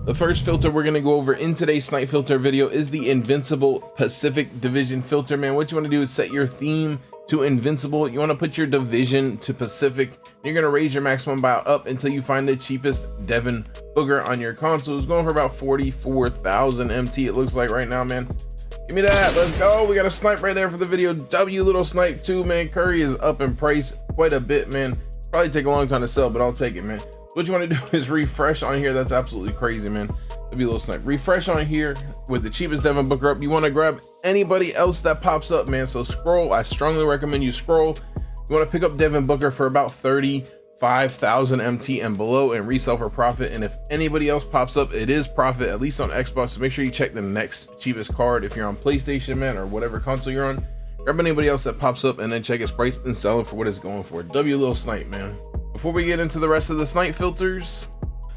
The first filter we're gonna go over in today's snipe filter video is the Invincible Pacific Division filter, man. What you wanna do is set your theme to Invincible. You wanna put your division to Pacific. You're gonna raise your maximum buyout up until you find the cheapest Devin Booker on your console. It's going for about 44,000 MT, it looks like right now, man. Give me that, let's go. We got a snipe right there for the video. W little snipe too, man. Curry is up in price quite a bit, man. Probably take a long time to sell, but I'll take it, man. What you want to do is refresh on here. That's absolutely crazy, man. That'd be a little snipe. Refresh on here with the cheapest Devin Booker up. You want to grab anybody else that pops up, man. So scroll. I strongly recommend you scroll. You want to pick up Devin Booker for about 35,000 MT and below and resell for profit. And if anybody else pops up, it is profit, at least on Xbox. So make sure you check the next cheapest card if you're on PlayStation, man, or whatever console you're on. Grab anybody else that pops up and then check its price and sell it for what it's going for. W little snipe, man. Before we get into the rest of the snipe filters,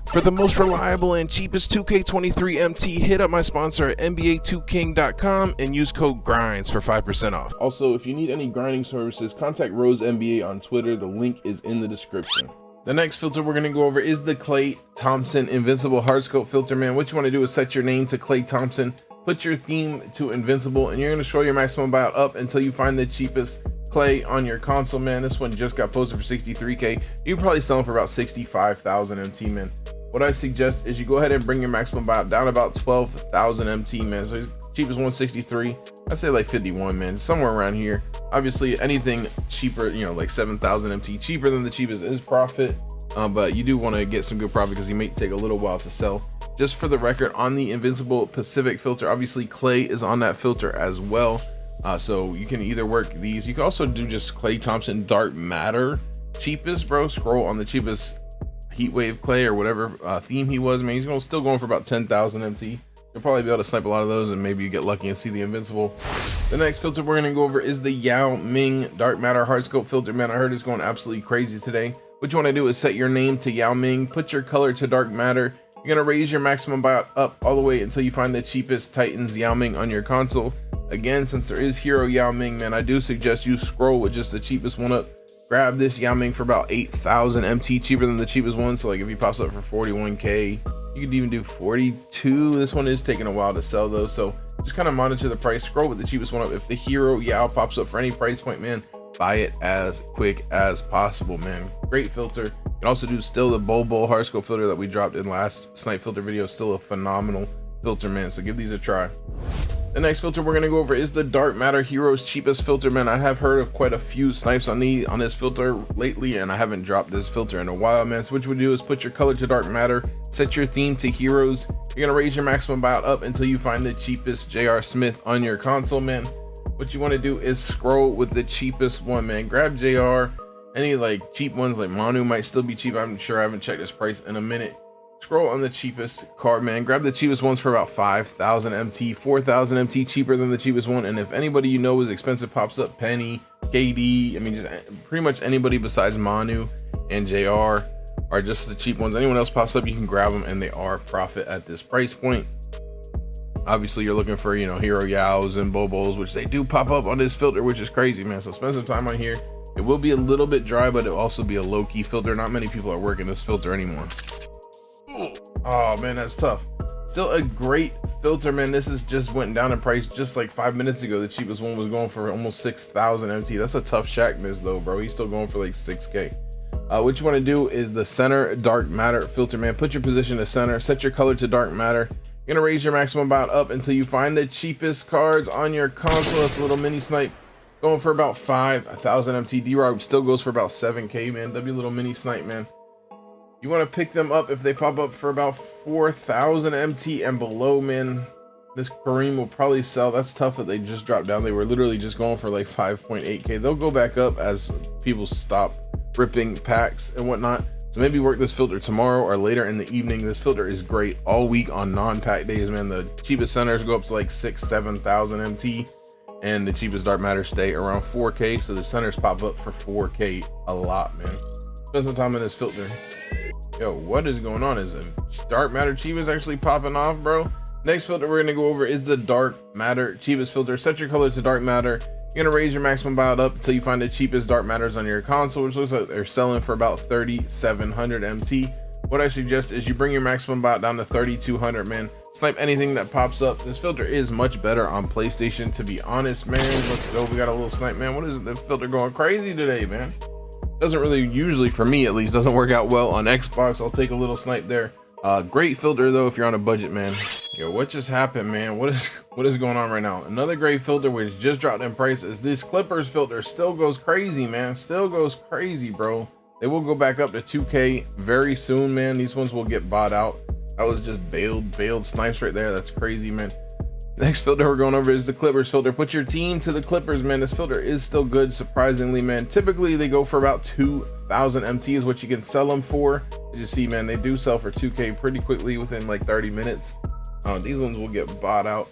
for the most reliable and cheapest 2k23 MT, hit up my sponsor at NBA2king.com and use code GRINDS for 5% off. Also, if you need any grinding services, contact Rose NBA on Twitter. The link is in the description. The next filter we're going to go over is the Klay Thompson Invincible Hardscope filter, man. What you want to do is set your name to Klay Thompson, put your theme to Invincible, and you're going to show your maximum buyout up until you find the cheapest Klay on your console, man. This one just got posted for 63k. You can probably sell them for about 65,000 MT, man. What I suggest is you go ahead and bring your maximum buyout down about 12,000 MT, man. So cheapest 163, I say like 51, man, somewhere around here. Obviously anything cheaper, you know, like 7,000 MT cheaper than the cheapest is profit, but you do want to get some good profit because you may take a little while to sell. Just for the record, on the Invincible Pacific filter, obviously Klay is on that filter as well. So you can either work these. You can also do just Klay Thompson Dark Matter cheapest, bro. Scroll on the cheapest Heatwave Klay or whatever theme he was, man. He's still going for about 10,000 MT. You'll probably be able to snipe a lot of those, and maybe you get lucky and see the Invincible. The next filter we're gonna go over is the Yao Ming Dark Matter Hardscope filter, man. I heard it's going absolutely crazy today. What you want to do is set your name to Yao Ming, put your color to Dark Matter. You're gonna raise your maximum buyout up all the way until you find the cheapest Titans Yao Ming on your console. Again, since there is Hero Yao Ming, man, I do suggest you scroll with just the cheapest one up. Grab this Yao Ming for about 8,000 MT, cheaper than the cheapest one. So like if he pops up for 41k, you could even do 42. This one is taking a while to sell though, so just kind of monitor the price. Scroll with the cheapest one up. If the Hero Yao pops up for any price point, man, buy it as quick as possible, man. Great filter. You can also do still the Bobo Hardscope filter that we dropped in last snipe filter video. Still a phenomenal filter, man, so give these a try. The next filter we're going to go over is the Dark Matter Heroes cheapest filter, man. I have heard of quite a few snipes on this filter lately, and I haven't dropped this filter in a while, man. So what you would do is put your color to Dark Matter, set your theme to Heroes. You're going to raise your maximum buyout up until you find the cheapest J.R. Smith on your console, man. What you want to do is scroll with the cheapest one, man. Grab JR. Any like cheap ones like Manu might still be cheap. I'm sure I haven't checked this price in a minute. Scroll on the cheapest card, man. Grab the cheapest ones for about 5,000 MT, 4,000 MT cheaper than the cheapest one. And if anybody you know is expensive pops up, Penny, KD, I mean, just pretty much anybody besides Manu and JR are just the cheap ones. Anyone else pops up, you can grab them, and they are profit at this price point. Obviously, you're looking for, you know, Hero Yaos and Bobos, which they do pop up on this filter, which is crazy, man. So spend some time on here. It will be a little bit dry, but it'll also be a low-key filter. Not many people are working this filter anymore. Oh man, that's tough. Still a great filter, man. This is just went down in price just like 5 minutes ago. The cheapest one was going for almost 6,000 MT. That's a tough Shaq miss though, bro. He's still going for like 6k. What you want to do is the center Dark Matter filter, man. Put your position to center, set your color to Dark Matter. You're gonna raise your maximum buyout up until you find the cheapest cards on your console. That's a little mini snipe going for about 5,000 MT. D-Rob still goes for about 7k, man. W little mini snipe, man. You want to pick them up if they pop up for about 4,000 MT and below, man. This Kareem will probably sell. That's tough that they just dropped down. They were literally just going for like 5.8k. They'll go back up as people stop ripping packs and whatnot. So maybe work this filter tomorrow or later in the evening. This filter is great all week on non-pack days, man. The cheapest centers go up to like 6,000-7,000 MT, and the cheapest Dark Matter stay around 4k. So the centers pop up for 4k a lot, man. Spend some time in this filter. Yo, what is going on? Is it Dark Matter cheapest actually popping off, bro? Next filter we're gonna go over is the Dark Matter cheapest filter. Set your color to Dark Matter. You're gonna raise your maximum buyout up until you find the cheapest Dark Matters on your console, which looks like they're selling for about 3,700 MT. what I suggest is you bring your maximum bot down to 3200, man. Snipe anything that pops up. This filter is much better on PlayStation, to be honest, man. Let's go. We got a little snipe, man. What is the filter going crazy today, man? Doesn't really, usually for me at least, doesn't work out well on Xbox. I'll take a little snipe there. Great filter though if you're on a budget, man. Yo, what just happened, man? What is going on right now? Another great filter which just dropped in price is this Clippers filter. Still goes crazy, man. Still goes crazy, bro. They will go back up to 2K very soon, man. These ones will get bought out. That was just bailed snipes right there. That's crazy, man. Next filter we're going over is the Clippers filter. Put your team to the Clippers, man. This filter is still good, surprisingly, man. Typically they go for about 2,000 MT is what you can sell them for. As you see, man, they do sell for 2K pretty quickly within like 30 minutes. These ones will get bought out.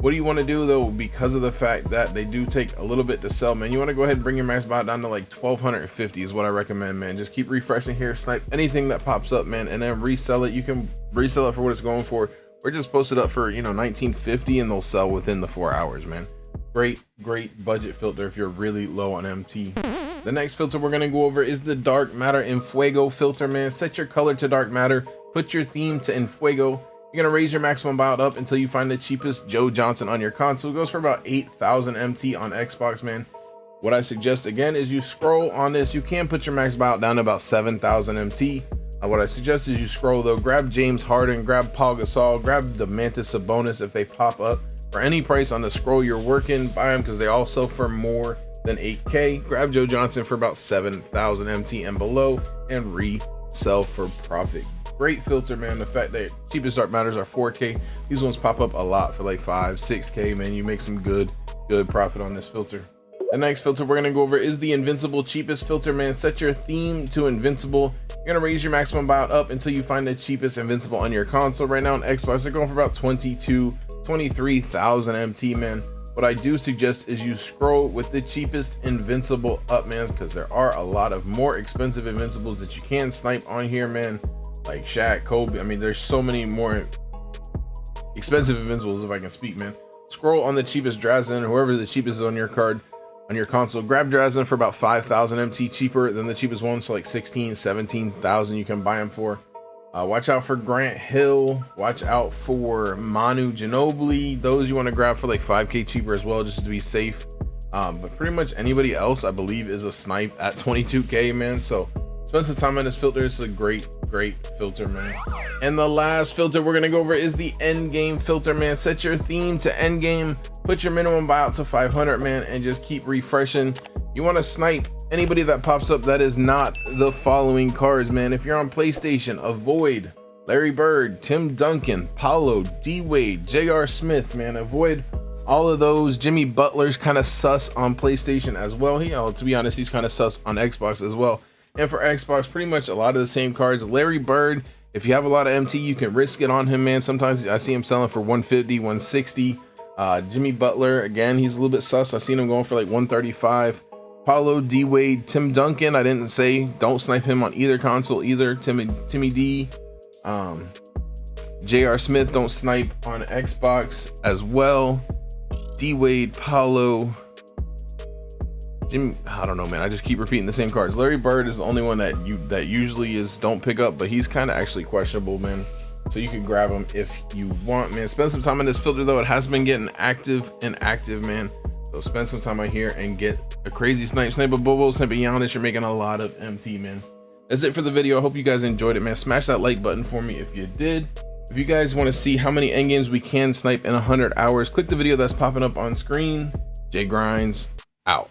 What do you want to do though? Because of the fact that they do take a little bit to sell, man, you want to go ahead and bring your max bot down to like 1250 is what I recommend, man. Just keep refreshing here, snipe anything that pops up, man, and then resell it. You can resell it for what it's going for. We're just posted up for, you know, 1950 and they'll sell within the 4 hours, man. Great budget filter if you're really low on MT. The next filter we're going to go over is the Dark Matter Enfuego filter, man. Set your color to Dark Matter, put your theme to Enfuego. You're gonna raise your maximum bot up until you find the cheapest Joe Johnson on your console. It goes for about 8,000 MT on Xbox, man. What I suggest again is you scroll on this. You can put your max bot down to about 7,000 MT. What I suggest is you scroll though, grab James Harden, grab Paul Gasol, grab the Mantis Sabonis if they pop up for any price on the scroll you're working. Buy them because they all sell for more than 8K. Grab Joe Johnson for about 7,000 MT and below and resell for profit. Great filter, man. The fact that cheapest Dark Matters are 4K, these ones pop up a lot for like 5-6K, man. You make some good profit on this filter. The next filter we're gonna go over is the Invincible cheapest filter, man. Set your theme to Invincible. You're gonna raise your maximum bot up until you find the cheapest Invincible on your console. Right now on Xbox, they're going for about 23,000 MT, man. What I do suggest is you scroll with the cheapest Invincible up, man, because there are a lot of more expensive Invincibles that you can snipe on here, man. Like Shaq, Kobe. I mean, there's so many more expensive Invincibles, if I can speak, man. Scroll on the cheapest Drazen, whoever the cheapest is on your card, on your console. Grab Drazen for about 5,000 MT, cheaper than the cheapest one, so like 16, 17,000 you can buy them for. Watch out for Grant Hill. Watch out for Manu Ginobili. Those you want to grab for like 5K cheaper as well, just to be safe. But pretty much anybody else, I believe, is a snipe at 22K, man. So spend some time on this filter. It's a great filter, man. And the last filter we're gonna go over is the Endgame filter, man. Set your theme to Endgame, put your minimum buyout to 500, man, and just keep refreshing. You want to snipe anybody that pops up that is not the following cards, man. If you're on PlayStation, avoid Larry Bird, Tim Duncan, Paolo, D-Wade, J.R. Smith, man. Avoid all of those. Jimmy Butler's kind of sus on PlayStation as well. To be honest, he's kind of sus on Xbox as well. And for Xbox, pretty much a lot of the same cards. Larry Bird, if you have a lot of MT, you can risk it on him, man. Sometimes I see him selling for 150, 160. Jimmy Butler, again, he's a little bit sus. I've seen him going for like 135. Paulo, D-Wade, Tim Duncan, I didn't say don't snipe him on either console either. Timmy D, J.R. Smith, don't snipe on Xbox as well. D-Wade, Paulo, Jimmy, I don't know, man. I just keep repeating the same cards. Larry Bird is the only one that usually is don't pick up, but he's kind of actually questionable, man. So you can grab him if you want, man. Spend some time on this filter though. It has been getting active, man. So spend some time out here and get a crazy snipe a Bobo, snipe a Giannis. You're making a lot of MT, man. That's it for the video. I hope you guys enjoyed it, man. Smash that like button for me if you did. If you guys want to see how many endgames we can snipe in 100 hours, click the video that's popping up on screen. Jay Grinds out.